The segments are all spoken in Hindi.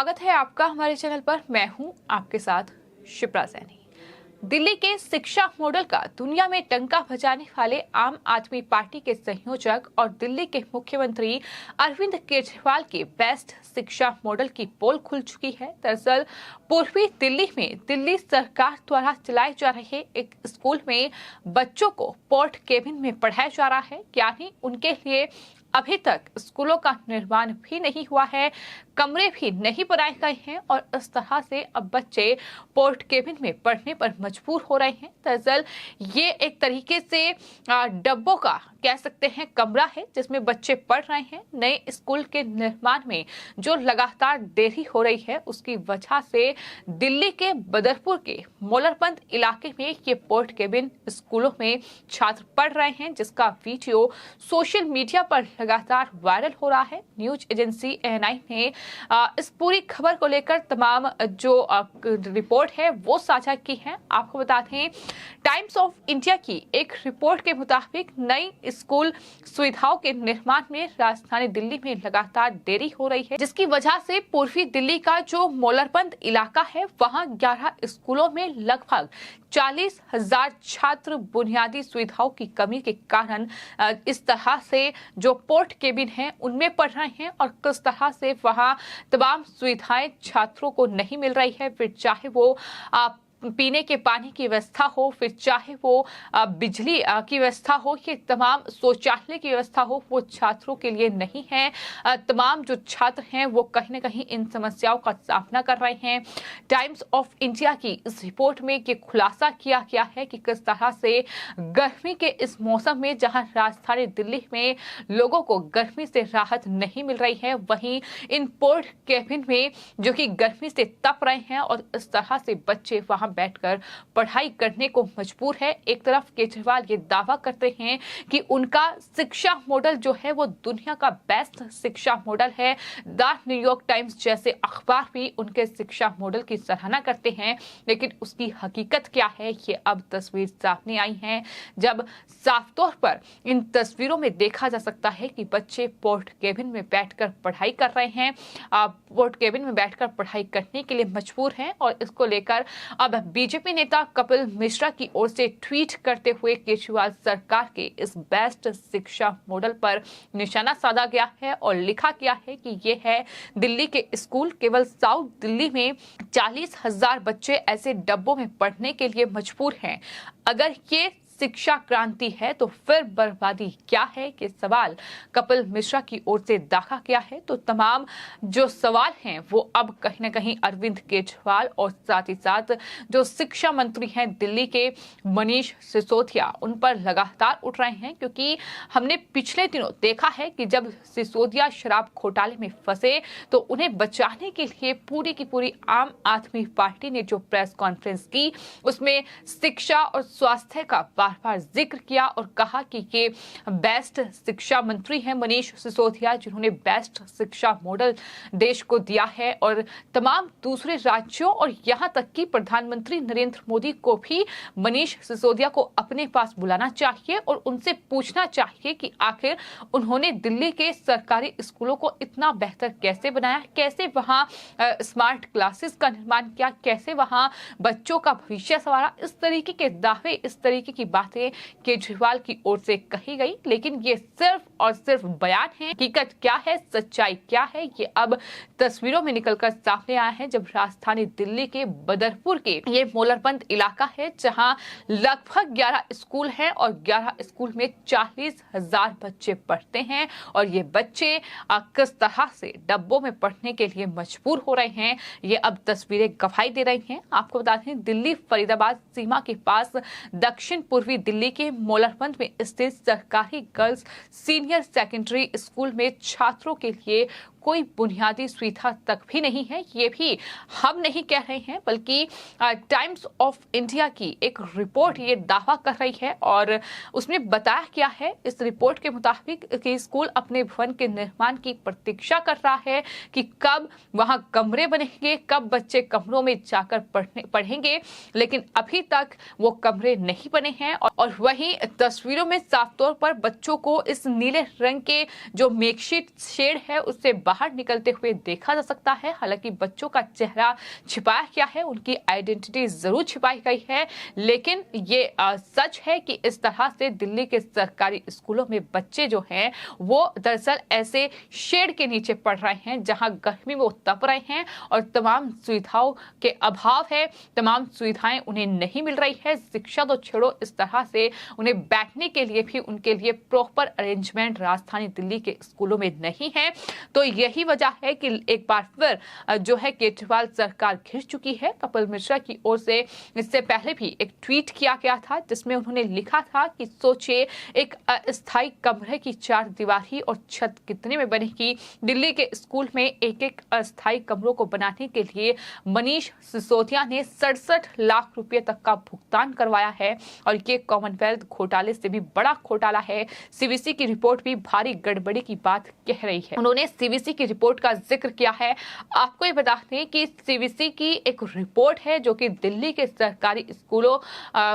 स्वागत है आपका हमारे चैनल पर। मैं हूं आपके साथ शिप्रा सैनी। दिल्ली के शिक्षा मॉडल का दुनिया में डंका बजाने वाले आम आदमी पार्टी के संयोजक और दिल्ली के मुख्यमंत्री अरविंद केजरीवाल के बेस्ट शिक्षा मॉडल की पोल खुल चुकी है। दरअसल पूर्वी दिल्ली में दिल्ली सरकार द्वारा चलाए जा रहे एक स्कूल में बच्चों को पोर्ट केबिन में पढ़ाया जा रहा है, यानी उनके लिए अभी तक स्कूलों का निर्माण भी नहीं हुआ है, कमरे भी नहीं बनाए गए हैं और इस तरह से अब बच्चे पोर्ट केबिन में पढ़ने पर मजबूर हो रहे हैं। दरअसल ये एक तरीके से डब्बों का कह सकते हैं कमरा है जिसमें बच्चे पढ़ रहे हैं। नए स्कूल के निर्माण में जो लगातार देरी हो रही है उसकी वजह से दिल्ली के बदरपुर के मोलरबंद इलाके में ये पोर्ट केबिन स्कूलों में छात्र पढ़ रहे हैं, जिसका वीडियो सोशल मीडिया पर लगातार वायरल हो रहा है। न्यूज एजेंसी ANI ने इस पूरी खबर को लेकर तमाम जो रिपोर्ट है वो साझा की है। आपको बता दें, टाइम्स ऑफ इंडिया की एक रिपोर्ट के मुताबिक नई स्कूल सुविधाओं के निर्माण में राजधानी दिल्ली में लगातार देरी हो रही है, जिसकी वजह से पूर्वी दिल्ली का जो मोलरबंद इलाका है वहां 11 स्कूलों में लगभग 40,000 छात्र बुनियादी सुविधाओं की कमी के कारण इस तरह से जो पोर्ट केबिन है उनमें पढ़ रहे हैं और किस तरह से वहां तमाम सुविधाएं छात्रों को नहीं मिल रही है। फिर चाहे वो पीने के पानी की व्यवस्था हो, फिर चाहे वो बिजली की व्यवस्था हो, ये तमाम शौचालय की व्यवस्था हो, वो छात्रों के लिए नहीं है। तमाम जो छात्र हैं वो कहीं न कहीं इन समस्याओं का सामना कर रहे हैं। टाइम्स ऑफ इंडिया की इस रिपोर्ट में ये खुलासा किया गया है कि किस तरह से गर्मी के इस मौसम में जहां राजधानी दिल्ली में लोगों को गर्मी से राहत नहीं मिल रही है, वहीं इन पोर्ट केबिन में जो कि गर्मी से तप रहे हैं और इस तरह से बच्चे वहां बैठकर पढ़ाई करने को मजबूर है। एक तरफ केजरीवाल ये दावा करते हैं कि उनका शिक्षा मॉडल जो है वो दुनिया का बेस्ट शिक्षा मॉडल है। द न्यूयॉर्क टाइम्स जैसे अखबार भी उनके शिक्षा मॉडल की सराहना करते हैं, लेकिन उसकी हकीकत क्या है ये अब तस्वीर सामने आई है, जब साफ तौर पर इन तस्वीरों में देखा जा सकता है कि बच्चे पोर्ट केबिन में बैठकर पढ़ाई कर रहे हैं, पोर्ट केबिन में बैठकर पढ़ाई करने के लिए मजबूर हैं। और इसको लेकर अब बीजेपी नेता कपिल मिश्रा की ओर से ट्वीट करते हुए केजरीवाल सरकार के इस बेस्ट शिक्षा मॉडल पर निशाना साधा गया है और लिखा गया है कि ये है दिल्ली के स्कूल। केवल साउथ दिल्ली में 40,000 बच्चे ऐसे डब्बों में पढ़ने के लिए मजबूर हैं। अगर ये शिक्षा क्रांति है तो फिर बर्बादी क्या है, कि सवाल कपिल मिश्रा की ओर से दाखा किया है। तो तमाम जो सवाल हैं वो अब कहीं न कहीं अरविंद केजरीवाल और साथ ही साथ जो शिक्षा मंत्री हैं दिल्ली के मनीष सिसोदिया उन पर लगातार उठ रहे हैं, क्योंकि हमने पिछले दिनों देखा है कि जब सिसोदिया शराब घोटाले में फंसे तो उन्हें बचाने के लिए पूरी की पूरी आम आदमी पार्टी ने जो प्रेस कॉन्फ्रेंस की उसमें शिक्षा और स्वास्थ्य का बार बार जिक्र किया और कहा कि ये बेस्ट शिक्षा मंत्री हैं मनीष सिसोदिया, जिन्होंने बेस्ट शिक्षा मॉडल देश को दिया है। और तमाम दूसरे राज्यों और यहां तक कि प्रधानमंत्री नरेंद्र मोदी को भी मनीष सिसोदिया को अपने पास बुलाना चाहिए और उनसे पूछना चाहिए कि आखिर उन्होंने दिल्ली के सरकारी स्कूलों को इतना बेहतर कैसे बनाया, कैसे वहां स्मार्ट क्लासेस का निर्माण किया, कैसे वहां बच्चों का भविष्य संवारा। इस तरीके के दावे, इस तरीके की बातें केजरीवाल की ओर से कही गई, लेकिन ये सिर्फ और सिर्फ बयान है। हकीकत क्या है, सच्चाई क्या है, ये अब तस्वीरों में निकलकर सामने आया है, जब राजधानी दिल्ली के बदरपुर के ये मोलरबंद इलाका है जहां लगभग 11 स्कूल हैं और 11 स्कूल में 40,000 बच्चे पढ़ते हैं और ये बच्चे किस तरह से डब्बों में पढ़ने के लिए मजबूर हो रहे हैं, ये अब तस्वीरें गवाही दे रही हैं। आपको बता दें, दिल्ली फरीदाबाद सीमा के पास दक्षिण पूर्वी दिल्ली के मोलरबंद में स्थित सरकारी गर्ल्स सीनियर सेकेंडरी स्कूल में छात्रों के लिए कोई बुनियादी सुविधा तक भी नहीं है। ये भी हम नहीं कह रहे हैं, बल्कि टाइम्स ऑफ इंडिया की एक रिपोर्ट ये दावा कर रही है और उसमें बताया गया है इस रिपोर्ट के मुताबिक कि स्कूल अपने भवन के निर्माण की प्रतीक्षा कर रहा है कि कब वहां कमरे बनेंगे, कब बच्चे कमरों में जाकर पढ़ेंगे, लेकिन अभी तक वो कमरे नहीं बने हैं। और वहीं तस्वीरों में साफ तौर पर बच्चों को इस नीले रंग के जो मेकशीट शेड है उससे बाहर निकलते हुए देखा जा सकता है। हालांकि बच्चों का चेहरा छिपाया गया है, उनकी आइडेंटिटी जरूर छिपाई गई है, लेकिन ये सच है कि इस तरह से दिल्ली के सरकारी स्कूलों में बच्चे जो हैं वो दरअसल ऐसे शेड के नीचे पढ़ रहे हैं जहां गर्मी में वो तप रहे हैं और तमाम सुविधाओं के अभाव है, तमाम सुविधाएं उन्हें नहीं मिल रही है। शिक्षा तो छोड़ो, इस तरह से उन्हें बैठने के लिए भी उनके लिए प्रॉपर अरेंजमेंट राजधानी दिल्ली के स्कूलों में नहीं है। तो यही वजह है कि एक बार फिर जो है केजरीवाल सरकार घिर चुकी है। कपिल मिश्रा की ओर से इससे पहले भी एक ट्वीट किया गया था जिसमें उन्होंने लिखा था कि सोचिए एक अस्थायी कमरे की चार दीवारी और छत कितने में बनेगी। दिल्ली के स्कूल में एक एक अस्थायी कमरों को बनाने के लिए मनीष सिसोदिया ने 67 लाख रुपए तक का भुगतान करवाया है और ये कॉमनवेल्थ घोटाले से भी बड़ा घोटाला है। सीवीसी की रिपोर्ट भी भारी गड़बड़ी की बात कह रही है। उन्होंने सीवीसी की रिपोर्ट का जिक्र किया है। आपको ये बता दें कि सीवीसी की एक रिपोर्ट है जो कि दिल्ली के सरकारी स्कूलों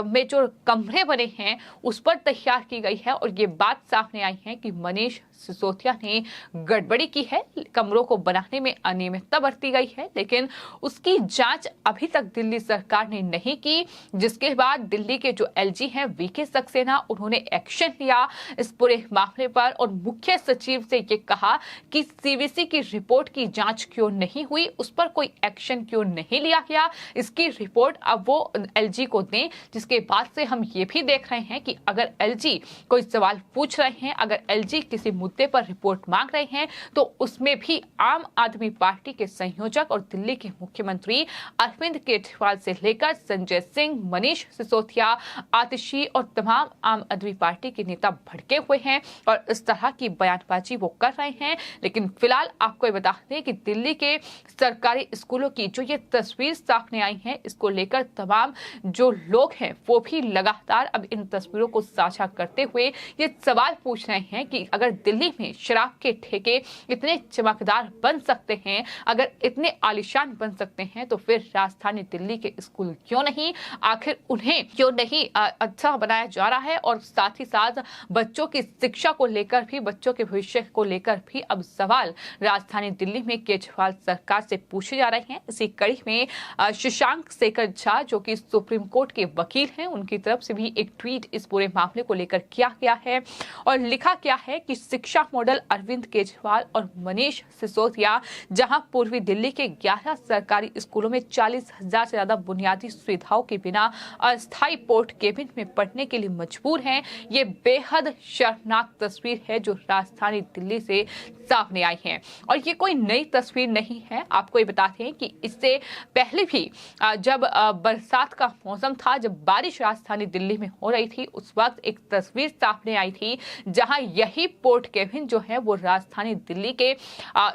में जो कमरे बने हैं उस पर तैयार की गई है और ये बात सामने आई है कि मनीष सिसोदिया ने गड़बड़ी की है, कमरों को बनाने में अनियमितता बरती गई है, लेकिन उसकी जांच अभी तक दिल्ली सरकार ने नहीं की, जिसके बाद दिल्ली के जो एलजी हैं वीके सक्सेना, उन्होंने एक्शन लिया इस पूरे मामले पर और मुख्य सचिव से ये कहा कि सीवीसी की रिपोर्ट की जांच क्यों नहीं हुई, उस पर कोई एक्शन क्यों नहीं लिया गया, इसकी रिपोर्ट अब वो एलजी को दें। जिसके बाद से हम ये भी देख रहे हैं कि अगर एलजी कोई सवाल पूछ रहे हैं, अगर एलजी किसी मुद्दे पर रिपोर्ट मांग रहे हैं तो उसमें भी आम आदमी पार्टी के संयोजक और दिल्ली के मुख्यमंत्री अरविंद केजरीवाल से लेकर संजय सिंह, मनीष सिसोदिया, आतिशी और तमाम आम आदमी पार्टी के नेता भड़के हुए हैं और इस तरह की बयानबाजी वो कर रहे हैं। लेकिन फिलहाल आपको ये बता दें कि दिल्ली के सरकारी स्कूलों की जो ये तस्वीर सामने आई है, इसको लेकर तमाम जो लोग हैं वो भी लगातार अब इन तस्वीरों को साझा करते हुए ये सवाल पूछ रहे हैं कि अगर दिल्ली में शराब के ठेके इतने चमकदार बन सकते हैं, अगर इतने आलीशान बन सकते हैं, तो फिर राजधानी दिल्ली के स्कूल क्यों नहीं, आखिर उन्हें क्यों नहीं अच्छा बनाया जा रहा है। और साथ ही साथ बच्चों की शिक्षा को लेकर भी, बच्चों के भविष्य को लेकर भी अब सवाल राजधानी दिल्ली में केजरीवाल सरकार से पूछे जा रहे हैं। इसी कड़ी में शशांक शेखर झा जो कि सुप्रीम कोर्ट के वकील हैं, उनकी तरफ से भी एक ट्वीट इस पूरे मामले को लेकर किया गया है और लिखा गया है कि शिक्षा मॉडल अरविंद केजरीवाल और मनीष सिसोदिया जहां पूर्वी दिल्ली के 11 सरकारी स्कूलों में 40,000 से ज्यादा बुनियादी सुविधाओं के बिना अस्थायी पोर्ट केबिन में पढ़ने के लिए मजबूर हैं, ये बेहद शर्मनाक तस्वीर है जो राजधानी दिल्ली से सामने आई है। और ये कोई नई तस्वीर नहीं है। आपको ये बताते हैं कि इससे पहले भी जब बरसात का मौसम था, जब बारिश राजधानी दिल्ली में हो रही थी, उस वक्त एक तस्वीर सामने आई थी जहां यही पोर्ट केबिन जो है वो राजधानी दिल्ली के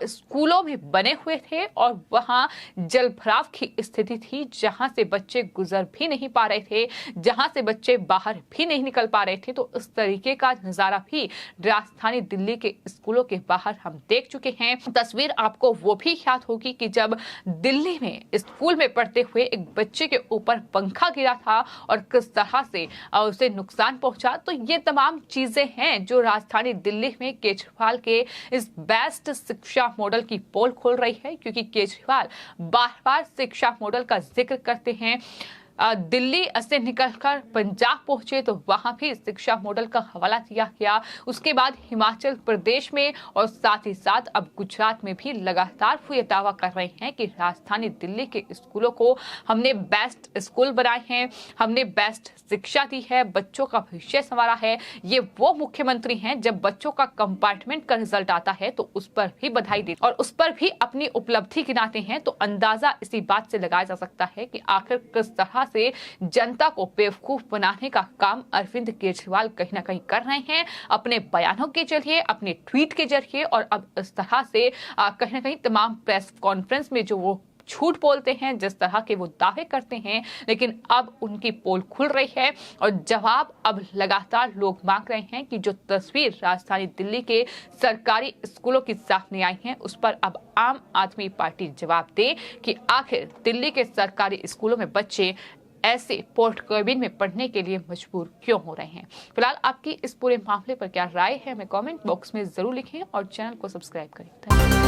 स्कूलों में बने हुए थे और वहां जल भराव की स्थिति थी, जहां से बच्चे गुजर भी नहीं पा रहे थे, जहां से बच्चे बाहर भी नहीं निकल पा रहे थे। तो इस तरीके का नजारा भी राजधानी दिल्ली के स्कूलों के बाहर हम देख चुके हैं। तस्वीर आपको वो भी याद होगी कि जब दिल्ली में स्कूल में पढ़ते हुए एक बच्चे के ऊपर पंखा गिरा था और किस तरह से उसे नुकसान पहुंचा। तो ये तमाम चीजें हैं जो राजधानी दिल्ली में केजरीवाल के इस बेस्ट शिक्षा मॉडल की पोल खोल रही है, क्योंकि केजरीवाल बार बार शिक्षा मॉडल का जिक्र करते हैं। दिल्ली से निकलकर पंजाब पहुंचे तो वहां भी शिक्षा मॉडल का हवाला दिया गया, उसके बाद हिमाचल प्रदेश में और साथ ही साथ अब गुजरात में भी लगातार वो ये दावा कर रहे हैं कि राजधानी दिल्ली के स्कूलों को हमने बेस्ट स्कूल बनाए हैं, हमने बेस्ट शिक्षा दी है, बच्चों का भविष्य संवारा है। ये वो मुख्यमंत्री हैं जब बच्चों का कंपार्टमेंट का रिजल्ट आता है तो उस पर भी बधाई देते और उस पर भी अपनी उपलब्धि गिनाते हैं। तो अंदाजा इसी बात से लगाया जा सकता है कि आखिर किस तरह से जनता को बेवकूफ बनाने का काम अरविंद केजरीवाल कहीं ना कहीं कर रहे हैं, अपने बयानों के जरिए, अपने ट्वीट के जरिए। और अब इस तरह से कहीं ना कहीं तमाम प्रेस कॉन्फ्रेंस में जो वो झूठ बोलते हैं, जिस तरह के वो दावे करते हैं, लेकिन अब उनकी पोल खुल रही है और जवाब अब लगातार लोग मांग रहे हैं कि जो तस्वीर राजधानी दिल्ली के सरकारी स्कूलों की सामने आई है उस पर अब आम आदमी पार्टी जवाब दे कि आखिर दिल्ली के सरकारी स्कूलों में बच्चे ऐसे पोर्ट केबिन में पढ़ने के लिए मजबूर क्यों हो रहे हैं। फिलहाल आपकी इस पूरे मामले पर क्या राय है, हमें कमेंट बॉक्स में जरूर लिखें और चैनल को सब्सक्राइब करें।